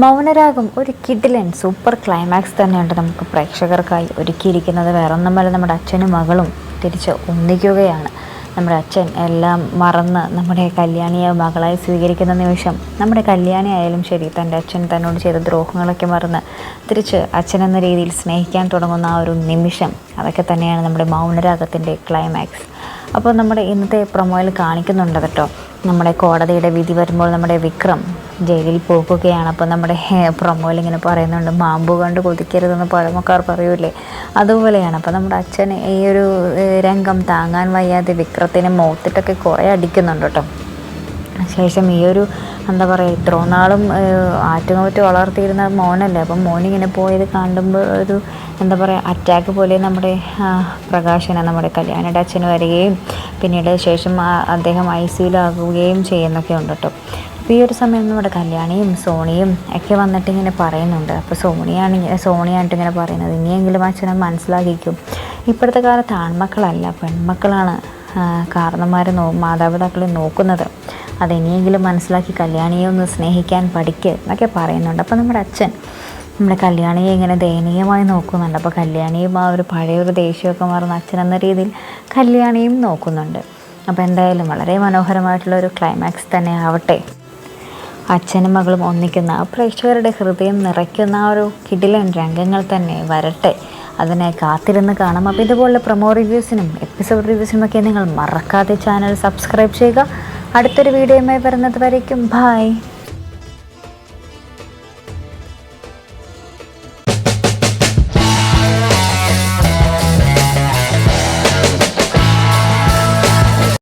മൗനരാഗം ഒരു കിഡിലൻ super climax തന്നെയുണ്ട് നമുക്ക് പ്രേക്ഷകർക്കായി ഒരുക്കിയിരിക്കുന്നത്. വേറൊന്നുമല്ല, നമ്മുടെ അച്ഛനും മകളും തിരിച്ച് ഒന്നിക്കുകയാണ്. നമ്മുടെ അച്ഛൻ എല്ലാം മറന്ന് നമ്മുടെ കല്യാണിയെ മകളായി സ്വീകരിക്കുന്ന നിമിഷം, നമ്മുടെ കല്യാണി ആയാലും ശരി തൻ്റെ അച്ഛൻ തന്നോട് ചെയ്ത ദ്രോഹങ്ങളൊക്കെ മറന്ന് തിരിച്ച് അച്ഛനെന്ന രീതിയിൽ സ്നേഹിക്കാൻ തുടങ്ങുന്ന ആ ഒരു നിമിഷം, അതൊക്കെ തന്നെയാണ് നമ്മുടെ മൗനരാഗത്തിൻ്റെ ക്ലൈമാക്സ്. അപ്പോൾ നമ്മുടെ ഇന്നത്തെ പ്രൊമോയിൽ കാണിക്കുന്നുണ്ട് കേട്ടോ, നമ്മുടെ കോടതിയുടെ വിധി വരുമ്പോൾ നമ്മുടെ വിക്രം ജയിലിൽ പോകുകയാണ്. അപ്പോൾ നമ്മുടെ പ്രൊമോയിൽ ഇങ്ങനെ പറയുന്നുണ്ട്, മാമ്പു കണ്ട് കൊതിക്കരുതെന്ന് പഴമക്കാർ പറയൂലേ, അതുപോലെയാണ്. അപ്പോൾ നമ്മുടെ അച്ഛൻ ഈ ഒരു രംഗം താങ്ങാൻ വയ്യാതെ വിക്രത്തിനെ മോത്തിട്ടൊക്കെ കുറേ അടിക്കുന്നുണ്ട് കേട്ടോ. ശേഷം ഈ ഒരു എന്താ പറയുക, ഇത്രയും നാളും ആറ്റുനോറ്റ് വളർത്തിയിരുന്ന മോനല്ലേ, അപ്പം മോനിങ്ങനെ പോയത് കാണുമ്പോൾ ഒരു എന്താ പറയുക അറ്റാക്ക് പോലെ നമ്മുടെ പ്രകാശനെ നമ്മുടെ കല്യാണിയുടെ അച്ഛന് വരികയും പിന്നീട് ശേഷം അദ്ദേഹം ICUലാകുകയും ചെയ്യുന്നൊക്കെ ഉണ്ട് കേട്ടോ. അപ്പോൾ ഈ ഒരു സമയം നമ്മുടെ കല്യാണിയും സോണിയും ഒക്കെ വന്നിട്ട് ഇങ്ങനെ പറയുന്നുണ്ട്. അപ്പോൾ സോണിയായിട്ട് ഇങ്ങനെ പറയുന്നത്, ഇനിയെങ്കിലും അച്ഛനെ മനസ്സിലാക്കിക്കും, ഇപ്പോഴത്തെ കാലത്ത് ആൺമക്കളല്ല പെൺമക്കളാണ് കാരണന്മാരെ മാതാപിതാക്കളെ നോക്കുന്നത്, അതെനിയെങ്കിലും മനസ്സിലാക്കി കല്യാണിയെ ഒന്ന് സ്നേഹിക്കാൻ പഠിക്കുക എന്നൊക്കെ പറയുന്നുണ്ട്. അപ്പോൾ നമ്മുടെ അച്ഛൻ നമ്മുടെ കല്യാണിയെ ഇങ്ങനെ ദയനീയമായി നോക്കുന്നുണ്ട്. അപ്പോൾ കല്യാണിയും ആ ഒരു പഴയൊരു ദേഷ്യമൊക്കെ മറന്ന് അച്ഛനെന്ന രീതിയിൽ കല്യാണിയും നോക്കുന്നുണ്ട്. അപ്പോൾ എന്തായാലും വളരെ മനോഹരമായിട്ടുള്ളൊരു ക്ലൈമാക്സ് തന്നെ ആവട്ടെ. അച്ഛനും മകളും ഒന്നിക്കുന്ന പ്രേക്ഷകരുടെ ഹൃദയം നിറയ്ക്കുന്ന ആ ഒരു കിടിലൻ രംഗങ്ങൾ തന്നെ വരട്ടെ, അതിനെ കാത്തിരുന്ന് കാണാം. അപ്പോൾ ഇതുപോലുള്ള പ്രൊമോ റിവ്യൂസിനും എപ്പിസോഡ് റിവ്യൂസിനും ഒക്കെ നിങ്ങൾ മറക്കാതെ ചാനൽ സബ്സ്ക്രൈബ് ചെയ്യുക. അടുത്തൊരു വീഡിയോയുമായി വരുന്നത് വരയ്ക്കും ബൈ.